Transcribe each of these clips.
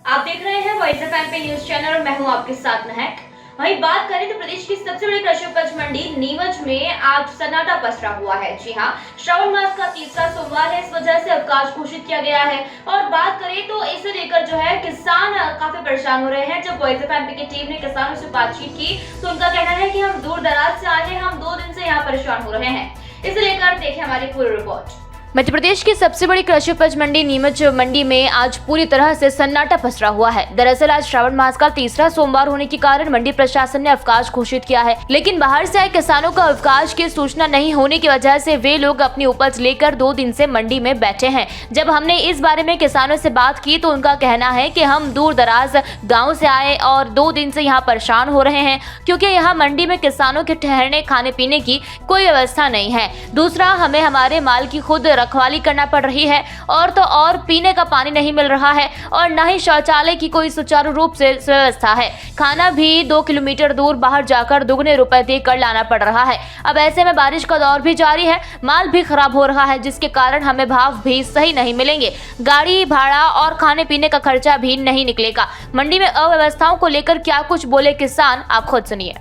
आप देख रहे हैं वॉइस एफएम पे न्यूज चैनल और मैं हूं आपके साथ महक। वहीं बात करें तो प्रदेश की सबसे बड़ी कृषि उपज मंडी नीमच में आज सन्नाटा पसरा हुआ है। जी हां, श्रावण मास का तीसरा सोमवार है, इस वजह से अवकाश घोषित किया गया है। और बात करें तो इसे लेकर जो है किसान काफी परेशान हो रहे हैं। जब वॉइस एफएम की टीम ने किसानों से बातचीत की तो उनका कहना है कि हम दूर दराज से आए हैं, हम 2 दिन से यहाँ परेशान हो रहे हैं। इसे लेकर देखें हमारी पूरी रिपोर्ट। मध्य प्रदेश की सबसे बड़ी कृषि उपज मंडी नीमच मंडी में आज पूरी तरह से सन्नाटा पसरा हुआ है। दरअसल आज श्रावण मास का तीसरा सोमवार होने के कारण मंडी प्रशासन ने अवकाश घोषित किया है, लेकिन बाहर से आए किसानों को अवकाश की सूचना नहीं होने की वजह से वे लोग अपनी उपज लेकर 2 दिन से मंडी में बैठे हैं। जब हमने इस बारे में किसानों से बात की तो उनका कहना है कि हम दूर दराज गाँव से आए और 2 दिन से यहाँ परेशान हो रहे हैं, क्योंकि यहाँ मंडी में किसानों के ठहरने खाने पीने की कोई व्यवस्था नहीं है। दूसरा, हमें हमारे माल की खुद रखवाली करना पड़ रही है और तो और पीने का पानी नहीं मिल रहा है और न ही शौचालय की कोई सुचारू रूप से व्यवस्था है। खाना भी 2 किलोमीटर दूर बाहर जाकर दुगने रुपए देकर लाना पड़ रहा है। अब ऐसे में बारिश का दौर भी जारी है, माल भी खराब हो रहा है, जिसके कारण हमें भाव भी सही नहीं मिलेंगे। गाड़ी भाड़ा और खाने पीने का खर्चा भी नहीं निकलेगा। मंडी में अव्यवस्थाओं को लेकर क्या कुछ बोले किसान, आप खुद सुनिए।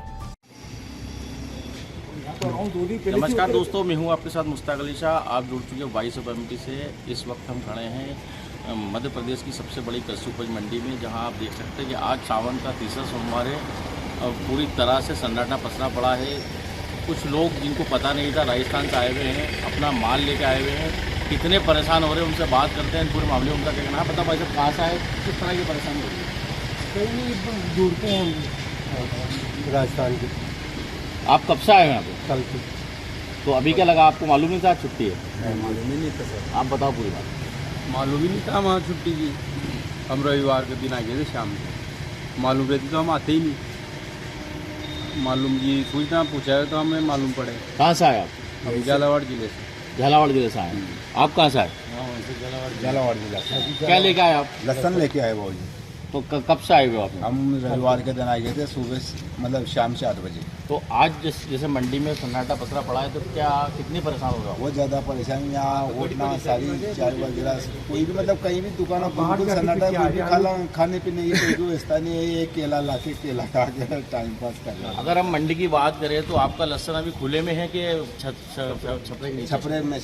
नमस्कार दोस्तों, मैं हूं आपके साथ मुश्ताक अली शाह। आप जुड़ चुके वॉइस ऑफ एमपी से। इस वक्त हम खड़े हैं मध्य प्रदेश की सबसे बड़ी कृषि उपज मंडी में, जहां आप देख सकते हैं कि आज सावन का तीसरा सोमवार है और पूरी तरह से सन्नाटा पसरा पड़ा है। कुछ लोग जिनको पता नहीं था राजस्थान से आए हुए हैं, अपना माल लेके आए हुए हैं, कितने परेशान हो रहे हैं उनसे बात करते हैं। पूरे मामले उनका कहना है। पता भाई साहब कहाँ से आए, किस तरह की परेशानी हो रही है? कहीं दूर के हैं राजस्थान के। आप कब से आए हैं यहाँ पे? कल से। तो अभी क्या लगा, आपको मालूम नहीं था आज छुट्टी है? मालूम ही नहीं था सर। आप बताओ पूरी बात। मालूम ही नहीं था वहाँ छुट्टी की। हम रविवार के दिन आ गए थे शाम को। मालूम रहती तो हम आते ही नहीं। मालूम जी सूचना पूछा है तो हमें मालूम पड़े। कहाँ से आए आप? हम झालावाड़ जिले से। झालावाड़ जिले से आए। आप कहाँ से आए? झालावाड़ जिला से। क्या लेके आए आप? लहसन लेके आए वो जी। तो कब से आए हुए हो आप? हम रविवार के दिन आ गए थे, सुबह मतलब शाम से 8 बजे। तो आज जैसे मंडी में सन्नाटा पसरा पड़ा है, तो क्या कितनी परेशान हो रहा हो? बहुत ज़्यादा परेशानी यहाँ उठना, सारी चाय वगैरह कोई भी मतलब कहीं भी दुकानों बिल्कुल सन्नाटा है। कोई भी खाने पीने की कोई व्यवस्था नहीं है। ये केला ला के केला खा के टाइम पास कर रहा है। अगर हम मंडी की बात करें तो आपका लहसन अभी खुले में है कि छपरे के नीचे? छपरे में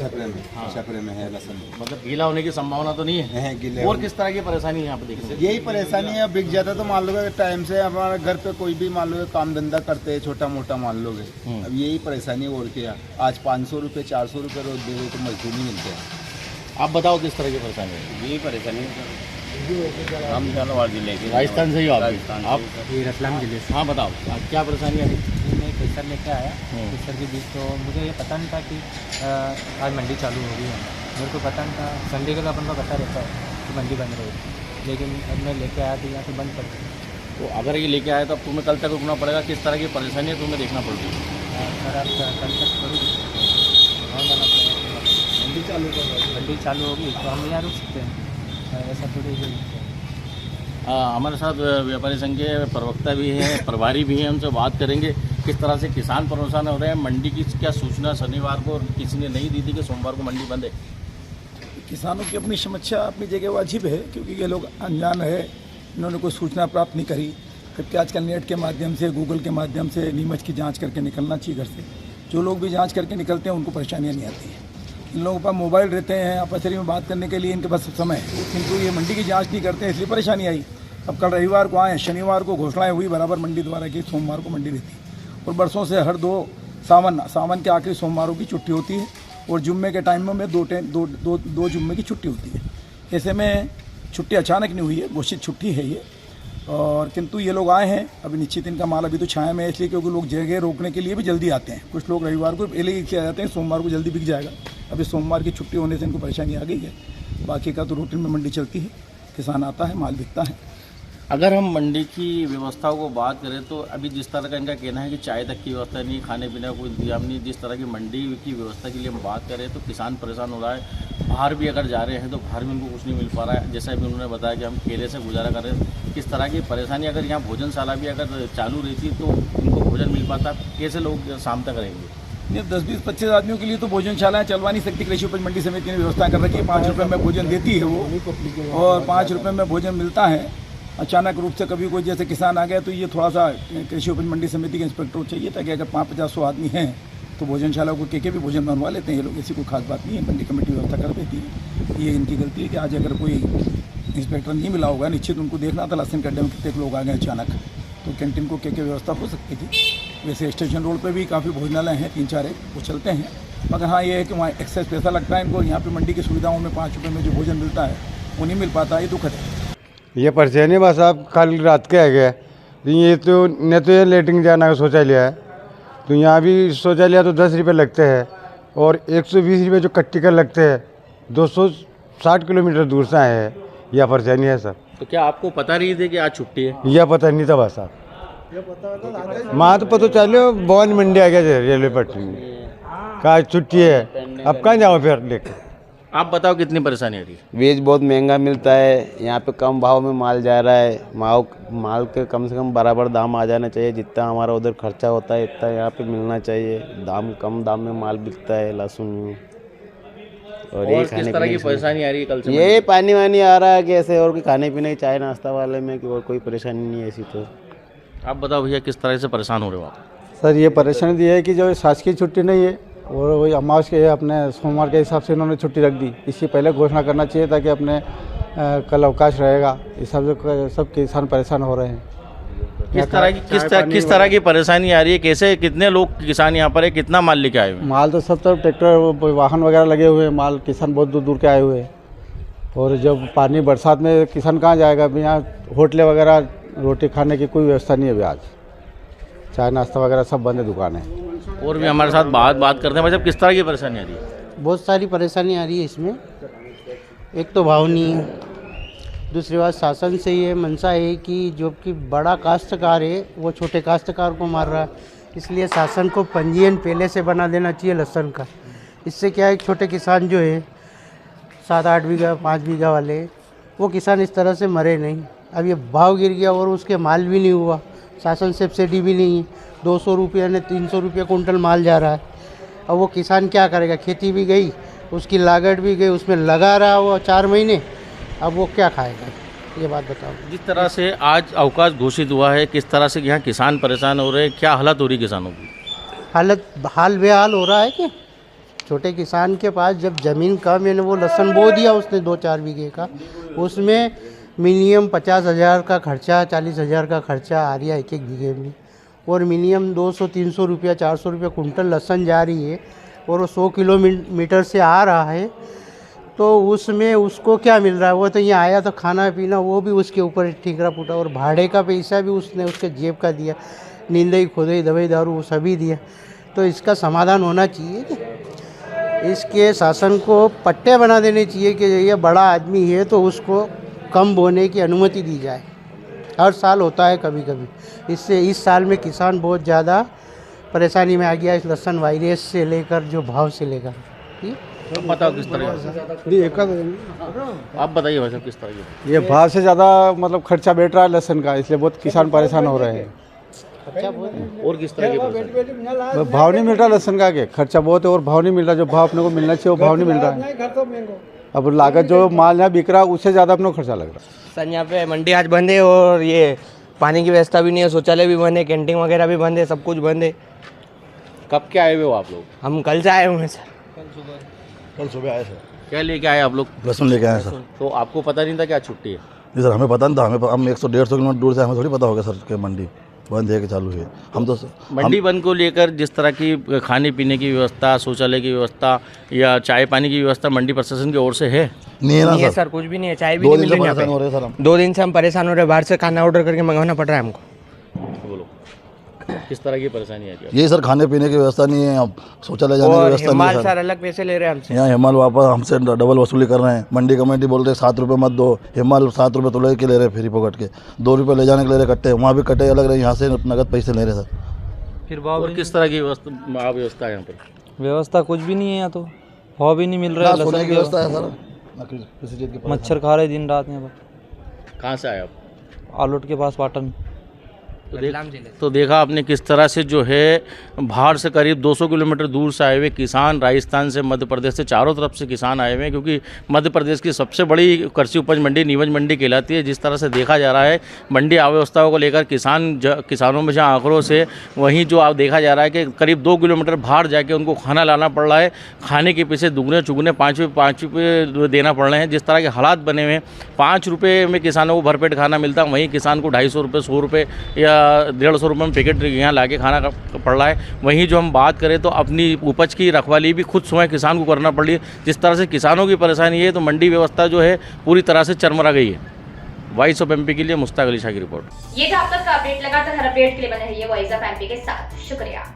हाँ। छपरे में है लहसन। मतलब गीला होने की संभावना तो नहीं है? गीले। और किस तरह की परेशानी यहाँ पे देख रहे हैं? यही परेशानी है। बिक जाता तो मान लो टाइम से हमारे घर पे कोई भी मान लो काम धंधा करते हैं, छोटा मोटा मान लोगे। अब यही परेशानी और क्या। आज 500 रुपये 400 रुपये रोज दे तो मजदूर नहीं मिलते हैं। आप बताओ किस तरह की परेशानी है? यही परेशानी है। हम झालावाड़ जिले के। राजस्थान से ही हो आप? ये रतलाम जिले से। हाँ बताओ, क्या परेशानी है? मैं केसर लेके आया। केसर के बीच तो मुझे ये पता नहीं था कि आज मंडी चालू हो गई है। मेरे को पता नहीं था। संडे को तो अपन को पता रहता है कि मंडी बंद रहेगी, लेकिन अब मैं लेके आया तो यहाँ से बंद कर दिया। तो अगर ये लेके आए तो अब तुम्हें कल तक रुकना पड़ेगा। किस तरह की परेशानी है तुम्हें देखना पड़ेगी? सर आप कल तक करोगे और जाना पड़ेगा। मंडी चालू होगी तो हम यहाँ रुक सकते हैं, ऐसा थोड़ी हमारे साथ व्यापारी संघ के प्रवक्ता भी हैं, प्रभारी भी हैं, उनसे बात करेंगे किस तरह से किसान परेशान हो रहे हैं। मंडी की क्या सूचना शनिवार को किसी ने नहीं दी थी कि सोमवार को मंडी बंद है? किसानों की अपनी समस्या अपनी जगह वाजिब है, क्योंकि ये लोग अनजान है, इन्होंने कोई सूचना प्राप्त नहीं करी। जबकि आजकल नेट के माध्यम से, गूगल के माध्यम से नीमच की जांच करके निकलना चाहिए घर से। जो लोग भी जांच करके निकलते हैं उनको परेशानियां नहीं आती हैं। इन लोगों पर मोबाइल रहते हैं, आपसरी में बात करने के लिए इनके पास समय है, किंतु ये मंडी की जाँच नहीं करते हैं, इसलिए परेशानी आई। अब कल रविवार को आए, शनिवार को घोषणाएँ हुई बराबर मंडी द्वारा कि सोमवार को मंडी रहती। और बरसों से हर सावन के आखिरी सोमवारों की छुट्टी होती है और जुम्मे के टाइम में दो जुम्मे की छुट्टी होती है। ऐसे में छुट्टी अचानक नहीं हुई है, घोषित छुट्टी है ये। और किंतु ये लोग आए हैं, अभी निश्चित इनका माल अभी तो छाया में है, इसलिए क्योंकि लोग जगह रोकने के लिए भी जल्दी आते हैं। कुछ लोग रविवार को पहले ही किया जाते हैं, सोमवार को जल्दी बिक जाएगा। अभी सोमवार की छुट्टी होने से इनको परेशानी आ गई है। बाकी का तो रूटीन में मंडी चलती है, किसान आता है, माल बिकता है। अगर हम मंडी की व्यवस्थाओं को बात करें तो अभी जिस तरह का इनका कहना है कि चाय तक की व्यवस्था नहीं, खाने पीने का कोई इंतजाम नहीं। जिस तरह की मंडी की व्यवस्था के लिए हम बात करें तो किसान परेशान हो रहा है। बाहर भी अगर जा रहे हैं तो बाहर भी उनको कुछ नहीं मिल पा रहा है। जैसा भी उन्होंने बताया कि हम केले से गुजारा कर रहे हैं। किस तरह की परेशानी, अगर यहाँ भोजनशाला भी अगर चालू रहती तो उनको भोजन मिल पाता, कैसे लोग शाम तक रहेंगे? ये 10, 20, 25 आदमियों के लिए तो भोजनशालाएं चलवा नहीं सकती। कृषि उपज मंडी समिति ने व्यवस्था कर रखी है। 5 रुपये में भोजन देती है वो, और 5 रुपये में भोजन मिलता है। अचानक रूप से कभी कोई जैसे किसान आ गया तो ये थोड़ा सा कृषि उपज मंडी समिति के इंस्पेक्टर को चाहिए था कि अगर 550-100 आदमी हैं तो भोजनशाला को के भी भोजन बनवा लेते हैं ये लोग, ऐसी कोई खास बात नहीं है, मंडी कमेटी व्यवस्था कर देती है। ये इनकी गलती है कि आज अगर कोई इंस्पेक्टर नहीं मिला होगा, निश्चित उनको देखना था लहसन के अड्डे में कितने लोग आ गए अचानक, तो कैंटीन को के व्यवस्था हो सकती थी। वैसे स्टेशन रोड पे भी काफ़ी भोजनालय हैं, 3-4 वो चलते हैं, मगर हाँ ये है कि वहाँ एक्सेस पैसा लगता है इनको। यहाँ पे मंडी की सुविधाओं में 5 रुपये में जो भोजन मिलता है वो नहीं मिल पाता, ये दुखद है। ये परेशानी बस आप कल रात के आ गए, ये तो न तो ये लेटरिंग जाना का शौचालय है, तो यहाँ भी शौचालय तो 10 रुपये लगते हैं और 120 रुपये जो कट्टी का लगते हैं, 260 किलोमीटर दूर से आए हैं, यह परेशानी है सर। तो क्या आपको पता नहीं थी कि आज छुट्टी है? यह पता नहीं था बस साहब, माँ तो पता चलो भवन मंडी आ गया रेलवे पटरी में, कहा छुट्टी है, अब कहाँ जाओ फिर लेकर। आप बताओ कितनी परेशानी आ रही है? बीज बहुत महंगा मिलता है, यहाँ पे कम भाव में माल जा रहा है, माल के कम से कम बराबर दाम आ जाना चाहिए, जितना हमारा उधर खर्चा होता है इतना यहाँ पे मिलना चाहिए। कम दाम में माल बिकता है लहसुन और ये किस तरह की परेशानी आ रही है कल से? ये पानी वानी आ रहा है कि ऐसे, और खाने पीने चाय नाश्ता वाले में कि और कोई परेशानी नहीं है ऐसी। तो आप बताओ भैया किस तरह से परेशान हो रहे हो आप? सर ये परेशानी ये है कि जो शासकीय छुट्टी नहीं है और वही अमावस के अपने सोमवार के हिसाब से इन्होंने छुट्टी रख दी, इससे पहले घोषणा करना चाहिए था कि अपने कल अवकाश रहेगा। इस सब किसान परेशान हो रहे हैं। किस तरह की परेशानी आ रही है? कैसे, कितने लोग किसान यहाँ पर है, कितना माल लेके आए हुए हैं? माल तो सब तरफ ट्रैक्टर वाहन वगैरह लगे हुए हैं, माल किसान बहुत दूर दूर के आए हुए हैं। और जब पानी बरसात में किसान कहाँ जाएगा? अभी यहाँ होटलें वगैरह रोटी खाने की कोई व्यवस्था नहीं है अभी, आज चाय नाश्ता वगैरह सब बंद है दुकानें। और भी हमारे साथ बात करते हैं। मतलब किस तरह की परेशानी आ रही है? बहुत सारी परेशानी आ रही है इसमें। एक तो भाव नहीं है, दूसरी बात शासन से ये मंशा है कि जो कि बड़ा काश्तकार है वो छोटे काश्तकार को मार रहा है, इसलिए शासन को पंजीयन पहले से बना देना चाहिए लहसुन का। इससे क्या है, छोटे किसान जो है 7-8 बीघा 5 बीघा वाले, वो किसान इस तरह से मरे नहीं। अब ये भाव गिर गया और उसके माल भी नहीं हुआ, शासन सब्सिडी भी नहीं है, 200 रुपये ने 300 रुपये कुंटल माल जा रहा है। अब वो किसान क्या करेगा? खेती भी गई, उसकी लागत भी गई, उसमें लगा रहा वो 4 महीने, अब वो क्या खाएगा? ये बात बताओ। जिस तरह से आज अवकाश घोषित हुआ है, किस तरह से यहाँ किसान परेशान हो रहे हैं, क्या हालत हो रही है किसानों की? हाल बेहाल हो रहा है कि छोटे किसान के पास जब ज़मीन कम है, वो लहसुन बो दिया उसने 2-4 बीघे का, उसमें मिनिमम 50,000 का खर्चा, 40,000 का खर्चा आ रहा है एक बीघे में, और मिनिमम 200-300 रुपया 400 रुपया कुंटल लहसुन जा रही है, और वो 100 किलोमीटर से आ रहा है, तो उसमें उसको क्या मिल रहा है? वो तो यहाँ आया तो खाना पीना वो भी उसके ऊपर ठीकरा फूटा, और भाड़े का पैसा भी उसने उसके जेब का दिया, नींदई खोदई दवाई दारू वो सभी दिया। तो इसका समाधान होना चाहिए कि इसके शासन को पट्टे बना देने चाहिए कि ये बड़ा आदमी है तो उसको कम बोने की अनुमति दी जाए। हर साल होता है कभी कभी, इससे इस साल में किसान बहुत ज़्यादा परेशानी में आ गया इस लहसुन वायरस से लेकर जो भाव से लेकर। तो बताओ किस तरह आप बताइए भाई साहब किस तरह की? ये भाव से ज़्यादा मतलब खर्चा बैठ रहा है लहसुन का, इसलिए बहुत किसान परेशान हो रहे हैं। और किस तरह की? भाव नहीं मिल रहा लहसुन का, के खर्चा बहुत है और भाव नहीं मिल रहा, जो भाव अपने को मिलना चाहिए वो भाव नहीं मिल रहा है। अब लागत जो माल यहाँ बिक रहा है उससे ज़्यादा अपने को खर्चा लग रहा है। सर यहाँ पे मंडी आज बंद है और ये पानी की व्यवस्था भी नहीं है, शौचालय भी बंद है, कैंटीन वगैरह भी बंद है, सब कुछ बंद है। कब के आए हुए हो आप लोग? हम कल से आए हुए हैं सर। कल सुबह आए सर। क्या लेके आए आप लोग? लहसुन लेके आए सर। तो आपको पता नहीं था क्या छुट्टी है? नहीं सर, हमें पता नहीं था। हम 100-150 किलोमीटर दूर से, हमें थोड़ी पता होगा सर कि मंडी बंद है कि चालू है। हम तो मंडी बंद को लेकर जिस तरह की खाने पीने की व्यवस्था, शौचालय की व्यवस्था या चाय पानी की व्यवस्था मंडी प्रशासन की ओर से है? नहीं है ना सर, कुछ भी नहीं है, चाय भी नहीं मिल रही है। 2 दिन से हम परेशान हो रहे हैं, बाहर से खाना ऑर्डर करके मंगवाना पड़ रहा है हमको। बोलो किस तरह की परेशानी आ रही है? यही सर, खाने पीने की व्यवस्था नहीं है, शौचालय जाने की व्यवस्था नहीं है सर। अलग पैसे ले रहे हैं हमसे, यहाँ हिमाल वापस हमसे डबल वसूली कर रहे हैं। मंडी कमेटी बोल रहे 7 रुपये मत दो, हिमाल 7 रुपये तो लेके ले रहे फ्री पकड़ के, 2 रुपये ले जाने के ले रहे कट्टे, वहाँ भी कट्टे अलग रहे, यहाँ से नगद पैसे ले रहे सर। फिर भाव और किस तरह की व्यवस्था है यहाँ पर? व्यवस्था कुछ भी नहीं है यहाँ, तो भाव भी नहीं मिल रहा है। सोने की व्यवस्था है सर, किसी चीज़ की मच्छर खा रहे दिन रात यहाँ पर। कहाँ से आए आप? आलोट के पास पाटन। रतलाम जिले तो देखा आपने किस तरह से जो है बाहर से करीब 200 किलोमीटर दूर से आए हुए किसान, राजस्थान से, मध्य प्रदेश से, चारों तरफ से किसान आए हुए हैं, क्योंकि मध्य प्रदेश की सबसे बड़ी कृषि उपज मंडी नीमच मंडी कहलाती है। जिस तरह से देखा जा रहा है मंडी अव्यवस्थाओं को लेकर किसानों में जहाँ आक्रोश है, वहीं जो आप देखा जा रहा है कि करीब 2 किलोमीटर बाहर जाके उनको खाना लाना पड़ रहा है। खाने के पीछे दुगने चुगने 5 रुपये देना पड़ रहे हैं। जिस तरह के हालात बने हुए हैं, 5 रुपये में किसानों को भरपेट खाना मिलता है, वहीं किसान को 250 रुपये, 100 रुपये या 150 रुपये में पैकेट यहाँ लाके खाना पड़ रहा है। वहीं जो हम बात करें तो अपनी उपज की रखवाली भी खुद स्वयं किसान को करना पड़ रही है। जिस तरह से किसानों की परेशानी है, तो मंडी व्यवस्था जो है पूरी तरह से चरमरा गई है। वॉइस ऑफ एमपी के लिए मुश्ताक अली शाह की रिपोर्ट। ये था अब तक का अपडेट। लगातार हर अपडेट के लिए बने रहिए वॉइस ऑफ एमपी के साथ। शुक्रिया।